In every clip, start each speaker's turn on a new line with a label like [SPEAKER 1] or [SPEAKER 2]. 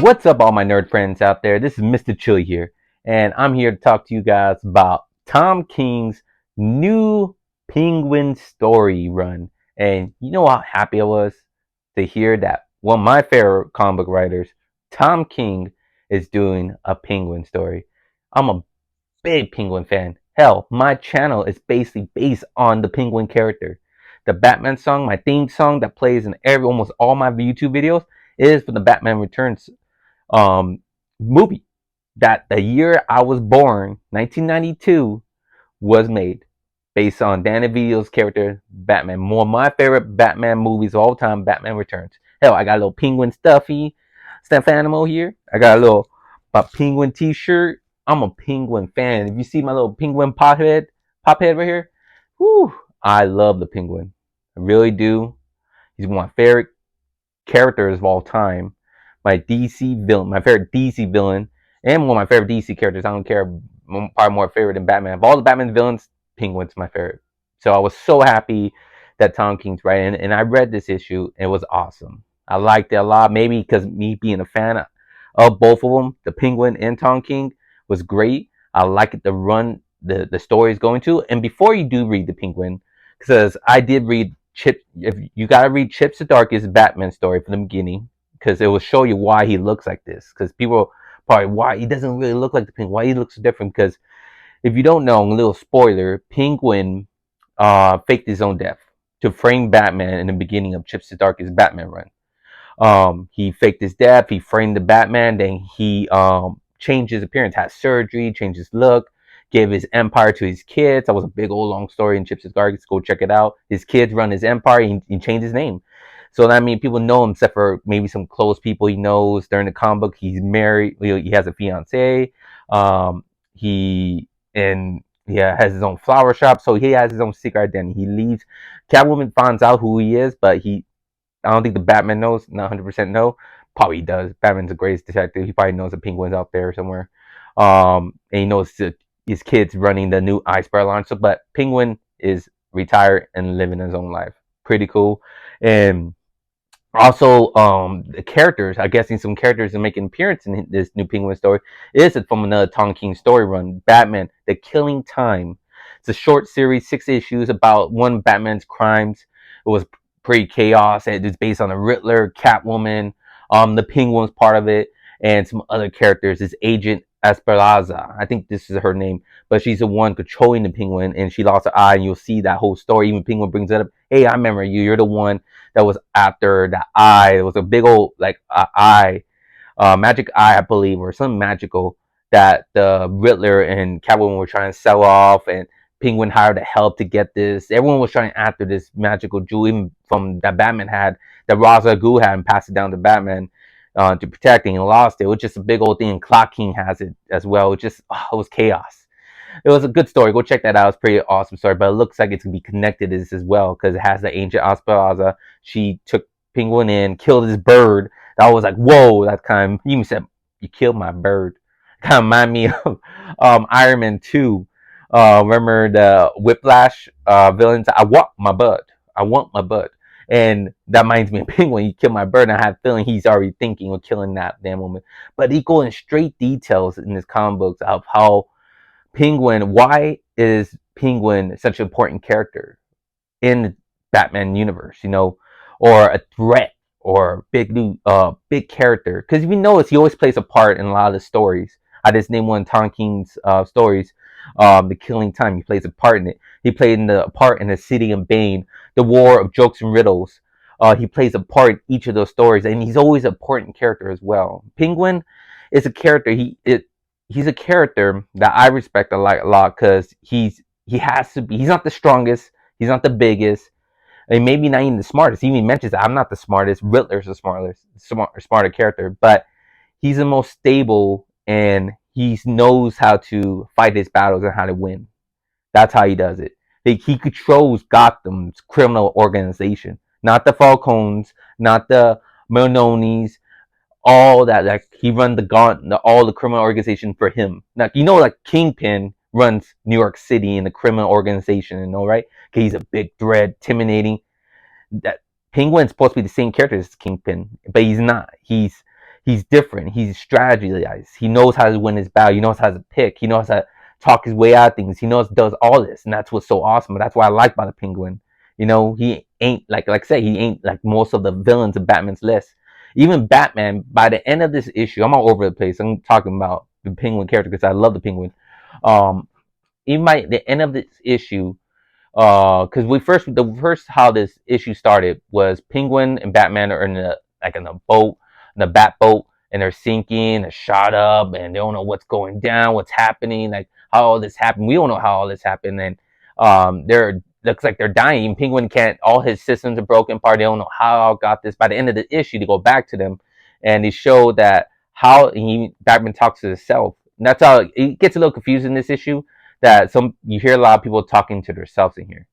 [SPEAKER 1] What's up, all my nerd friends out there? This is Mr. Chili here, and I'm here to talk to you guys about Tom King's new Penguin story run. And you know how happy I was to hear that one of my favorite comic book writers, Tom King, is doing a Penguin story. I'm a big Penguin fan. Hell, my channel is basically based on the Penguin character. The Batman song, my theme song that plays in almost all my YouTube videos, is from the Batman Returns um, movie that the year I was born, 1992, was made based on Danny DeVito's character Batman. One of my favorite Batman movies of all time, Batman Returns. Hell, I got a little penguin stuffy, Stefano here. I got a penguin T-shirt. I'm a penguin fan. If you see my little penguin pop head right here, whoo, I love the penguin. I really do. He's one of my favorite characters of all time. My favorite DC villain, and one of my favorite DC characters. I don't care, probably more favorite than Batman. Of all the Batman villains, Penguin's my favorite. So I was so happy that Tom King's writing, and I read this issue, and it was awesome. I liked it a lot, maybe because me being a fan of both of them, the Penguin and Tom King, was great. I like it, the run the story is going to. And before you do read the Penguin, because I did read Chip, if you gotta read Chip Zdarsky's Batman story from the beginning, because it will show you why he looks like this. Because people probably why he doesn't really look like the Penguin, why he looks so different. Because if you don't know, a little spoiler, Penguin faked his own death to frame Batman in the beginning of Chip Zdarsky's Batman run. He faked his death, he framed the Batman, then he changed his appearance, had surgery, changed his look, gave his empire to his kids. That was a big old long story in Chip Zdarsky. Go check it out. His kids run his empire. He changed his name. So that means people know him, except for maybe some close people he knows. During the comic book, he's married. He has a fiance. He and yeah, has his own flower shop. So he has his own secret identity. He leaves. Catwoman finds out who he is, but I don't think the Batman knows. Not 100% know. Probably does. Batman's the greatest detective. He probably knows the Penguin's out there somewhere. And he knows his kids running the new Iceberg launch. So, but Penguin is retired and living his own life. Pretty cool. And also, the characters, I guess some characters are making an appearance in this new Penguin story is from another Tom King story run, Batman: The Killing Time. It's a short series, 6 issues about one Batman's crimes. It was pretty chaos. It's based on the Riddler, Catwoman, the Penguin's part of it, and some other characters. It's Agent Esperanza. I think this is her name, but she's the one controlling the Penguin, and she lost her eye, and you'll see that whole story. Even Penguin brings it up. Hey, I remember you. You're the one that was after the eye. It was a big old eye, magic eye, I believe, or something magical that the Riddler and Catwoman were trying to sell off, and Penguin hired the help to get this. Everyone was trying after this magical jewel, even from that Batman had, that Ra's al Ghul had, and passed it down to Batman to protect it, and lost it. It was just a big old thing. And Clock King has it as well. It was chaos. It was a good story. Go check that out. It's a pretty awesome story, but it looks like it's gonna be connected to this as well because it has the ancient Esperanza. She took Penguin in, killed his bird. That was like, whoa, that kind of, he even said, you killed my bird. Kind of remind me of Iron Man 2. Remember the Whiplash villains? I want my bud. I want my bud. And that reminds me of Penguin. You kill my bird, and I have a feeling he's already thinking of killing that damn woman. But he go in straight details in his comic books of how Penguin, why is Penguin such an important character in the Batman universe, or a threat or big character? Because if you notice, he always plays a part in a lot of the stories. I just named one of Tom King's stories, The Killing Time. He plays a part in it. He played a part in The City of Bane, The War of Jokes and Riddles. He plays a part in each of those stories, and he's always an important character as well. Penguin is a character. He's a character that I respect a lot because he has to be. He's not the strongest. He's not the biggest. And maybe not even the smartest. He even mentions that I'm not the smartest. Riddler's the smarter character, but he's the most stable, and he knows how to fight his battles and how to win. That's how he does it. He controls Gotham's criminal organization, not the Falcones, not the Malonis, all that. Like he run all the criminal organization for him. Now like Kingpin runs New York City in the criminal organization, right? Okay, he's a big threat, intimidating. That Penguin's supposed to be the same character as Kingpin, but he's not. He's different. He's strategized. He knows how to win his battle. He knows how to pick. He knows how to talk his way out of things. He knows does all this, and that's what's so awesome. That's what I like about the Penguin. He ain't like I said, he ain't like most of the villains of Batman's list. Even Batman, by the end of this issue, I'm all over the place. I'm talking about the Penguin character because I love the Penguin. Um, Even by the end of this issue, because the first how this issue started was Penguin and Batman are in a boat, in a bat boat, and they're sinking, they're shot up, and they don't know what's going down, what's happening, like how all this happened. We don't know how all this happened, and they're looks like they're dying. Penguin can't. All his systems are broken apart. They don't know how I got this. By the end of the issue, they go back to them, and they show that Batman talks to himself. And that's how it gets a little confusing in this issue. That some you hear a lot of people talking to themselves in here.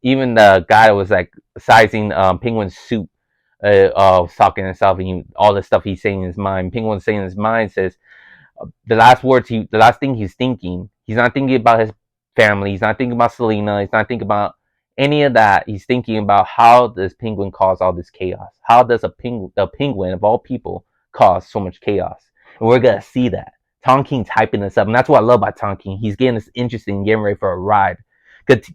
[SPEAKER 1] Even the guy that was like sizing Penguin's suit, was talking to himself, and all the stuff he's saying in his mind. Penguin's saying in his mind says the last thing he's thinking. He's not thinking about his family. He's not thinking about Selina. He's not thinking about any of that. He's thinking about how does Penguin cause all this chaos? How does the Penguin of all people cause so much chaos? And we're gonna see that. Tom King's hyping this up, and that's what I love about Tom King. He's getting this interesting, getting ready for a ride. Because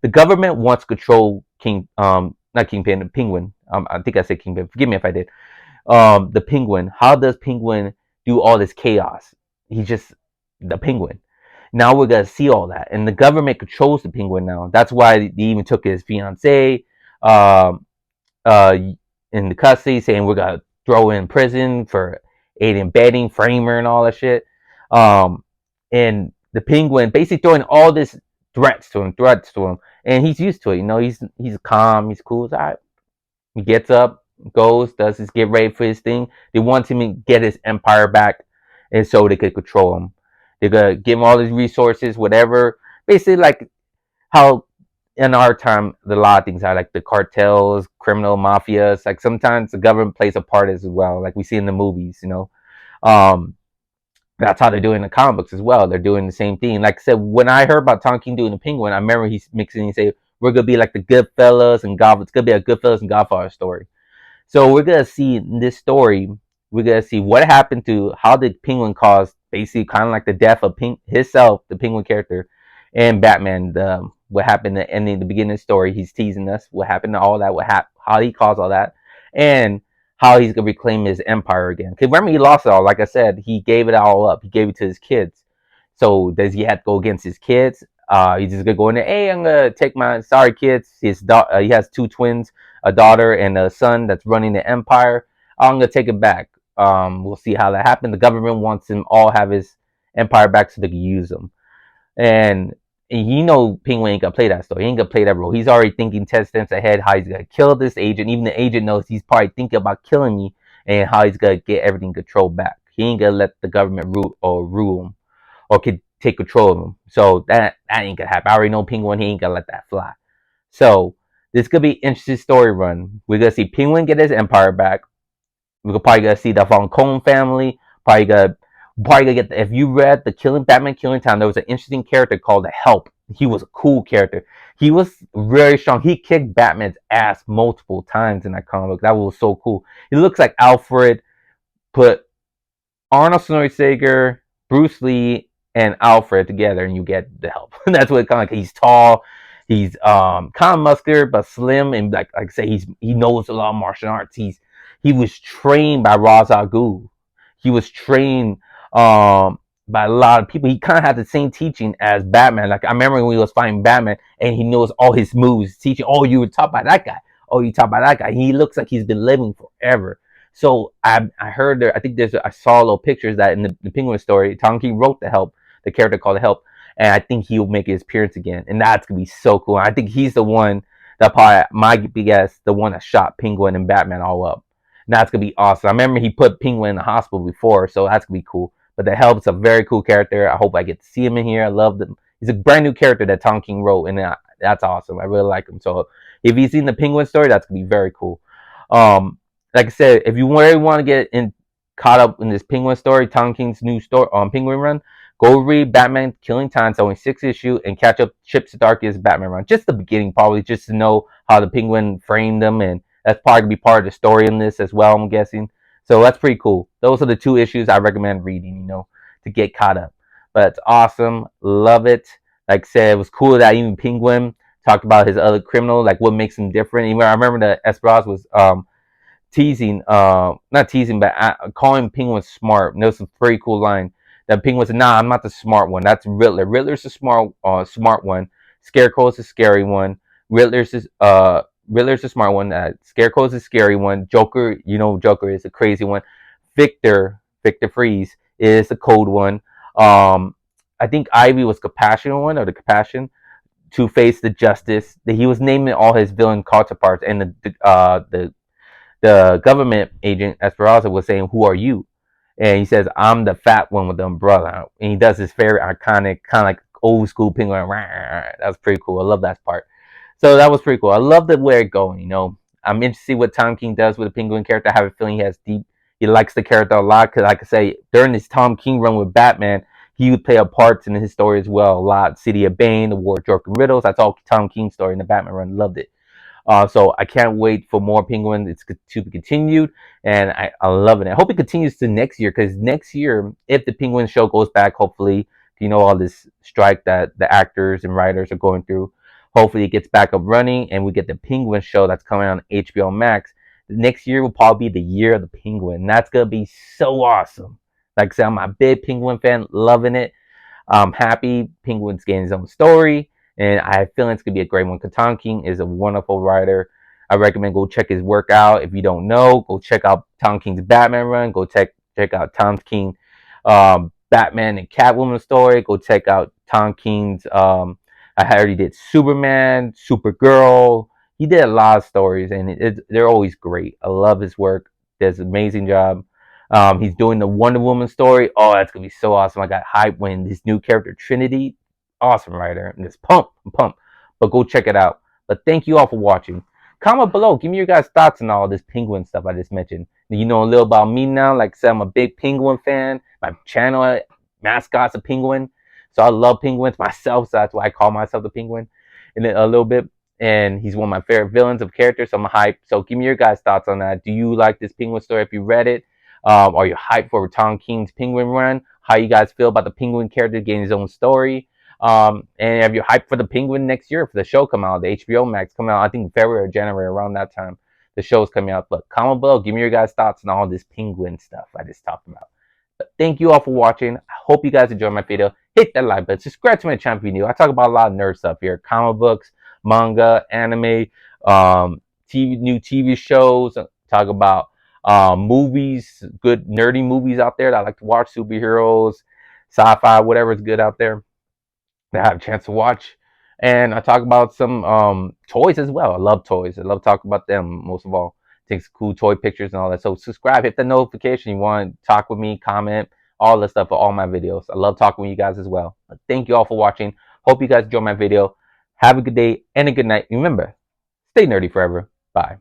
[SPEAKER 1] the government wants to control not Kingpin, the Penguin. I think I said Kingpin. Forgive me if I did. The Penguin. How does Penguin do all this chaos? He's just the Penguin. Now we're gonna see all that, and the government controls the Penguin now. That's why they even took his fiance, um, in the custody, saying we're gonna throw in prison for aiding and abetting, framer, and all that shit. Um, and the Penguin basically throwing all this threats to him, and he's used to it. He's calm, he's cool. He's all right. He gets up, goes, does his get ready for his thing. They want him to get his empire back, and so they could control him. They're gonna give him all his resources, whatever. Basically, like how in our time, a lot of things are like the cartels, criminal mafias. Like sometimes the government plays a part as well, like we see in the movies. Um, that's how they're doing the comic books as well. They're doing the same thing. Like I said, when I heard about Tom King doing the Penguin, I remember he's mixing and say we're gonna be like the Goodfellas and God. It's gonna be a Goodfellas and Godfather story. So we're gonna see in this story, we're gonna see what happened to how did Penguin cause basically kind of like the death of himself, the Penguin character, and Batman. What happened at the ending, the beginning of the story. He's teasing us what happened to all that, how he caused all that, and how he's gonna reclaim his empire again. Because remember, he lost it all. Like I said, he gave it all up. He gave it to his kids. So does he have to go against his kids? He's just gonna go in there. Hey, I'm gonna take my sorry kids. He has two twins, a daughter and a son that's running the empire. I'm gonna take it back. We'll see how that happens. The government wants him all have his empire back so they can use him. And Penguin ain't gonna play that story. He ain't gonna play that role. He's already thinking 10 steps ahead how he's gonna kill this agent. Even the agent knows he's probably thinking about killing me and how he's gonna get everything controlled back. He ain't gonna let the government rule him or could take control of him. So that ain't gonna happen. I already know Penguin. He ain't gonna let that fly. So this could be an interesting story run. We're gonna see Penguin get his empire back. We're probably gonna see the Falcone family. Probably gonna get if you read the Batman Killing Time, there was an interesting character called the Help. He was a cool character. He was very strong. He kicked Batman's ass multiple times in that comic book. That was so cool. He looks like Alfred put Arnold Schwarzenegger, Bruce Lee, and Alfred together, and you get the Help. That's what it kind of like. He's tall. He's kind of muscular but slim, and like I say, he knows a lot of martial arts. He was trained by Ra's al Ghul. He was trained by a lot of people. He kind of had the same teaching as Batman. Like I remember when he was fighting Batman, and he knows all his moves. Teaching, oh, you were taught by that guy. Oh, you taught by that guy. He looks like he's been living forever. So I heard there. I think I saw little pictures that in the Penguin story, Tom King wrote the Help, the character called the Help, and I think he'll make his appearance again, and that's gonna be so cool. I think he's the one that probably might be guess the one that shot Penguin and Batman all up. And that's gonna be awesome. I remember he put Penguin in the hospital before, so that's gonna be cool. But the Help's a very cool character. I hope I get to see him in here. I love him. He's a brand new character that Tom King wrote, and that's awesome. I really like him. So if you've seen the Penguin story, that's gonna be very cool. Like I said, if you really want to get caught up in this Penguin story, Tom King's new story on Penguin run, go read Batman Killing Time. It's only 6 issues, and catch up Chip Zdarsky's Batman run. Just the beginning, probably, just to know how the Penguin framed them, and that's probably gonna be part of the story in this as well, I'm guessing. So that's pretty cool. Those are the two issues I recommend reading, to get caught up. But it's awesome. Love it. Like I said, it was cool that even Penguin talked about his other criminal, like what makes him different. Even I remember that Esperaz was teasing, not teasing, but calling Penguin smart. And that was a pretty cool line. That Penguin said, "Nah, I'm not the smart one. That's Riddler. Riddler's the smart one. Scarecrow's the scary one. Riddler's the smart one. Scarecrow's the scary one. Joker, Joker is the crazy one. Victor Freeze is the cold one. I think Ivy was compassionate one, or the compassion. Two-Face the justice. He was naming all his villain counterparts, and the government agent Esperanza was saying, "Who are you?" And he says, "I'm the fat one with the umbrella." And he does this very iconic, kind of like old school penguin. That was pretty cool. I love that part. So that was pretty cool. I love the way it's going. I'm interested to see what Tom King does with the penguin character. I have a feeling he likes the character a lot. Because, like I say, during this Tom King run with Batman, he would play a part in his story as well a lot. City of Bane, The War of Joker Riddles. That's all Tom King's story in the Batman run. Loved it. So I can't wait for more Penguin. It's to be continued, and I love it. I hope it continues to next year, because next year, if the Penguin show goes back, hopefully, all this strike that the actors and writers are going through, hopefully it gets back up running, and we get the Penguin show that's coming on HBO Max. Next year will probably be the year of the Penguin. That's gonna be so awesome. Like I said, I'm a big Penguin fan, loving it. I'm happy Penguin's getting his own story, and I have a feeling it's gonna be a great one. Tom King is a wonderful writer. I recommend go check his work out. If you don't know, go check out Tom King's Batman run. Go check out Tom King Batman and Catwoman story. Go check out Tom King's I already did Superman, Supergirl. He did a lot of stories, and they're always great. I love his work. Does an amazing job. He's doing the Wonder Woman story. Oh, that's gonna be so awesome! I got hyped when this new character Trinity, awesome writer. I'm just pumped. I'm pumped. But go check it out. But thank you all for watching. Comment below. Give me your guys' thoughts on all this Penguin stuff I just mentioned. You know a little about me now. Like I said, I'm a big Penguin fan. My channel mascot's a penguin, so I love penguins myself. So that's why I call myself the Penguin in a little bit. And he's one of my favorite villains of characters. So I'm hyped. So give me your guys' thoughts on that. Do you like this Penguin story? If you read it. Are you hyped for Tom King's Penguin run? How you guys feel about the Penguin character getting his own story? And if you're hyped for the Penguin next year, for the show come out, the HBO Max coming out, I think February or January, around that time, the show's coming out. But comment below, give me your guys' thoughts on all this Penguin stuff I just talked about. But thank you all for watching. I hope you guys enjoyed my video. Hit that like button. Subscribe to my channel if you're new. I talk about a lot of nerd stuff here. Comic books, manga, anime, new TV shows. Talk about movies, good nerdy movies out there that I like to watch, superheroes, sci-fi, whatever's good out there that I have a chance to watch. And I talk about some toys as well. I love toys. I love talking about them most of all. Take cool toy pictures and all that. So subscribe, hit the notification. You want to talk with me, comment, all the stuff for all my videos. I love talking with you guys as well. But thank you all for watching. Hope you guys enjoyed my video. Have a good day and a good night. Remember, stay nerdy forever. Bye.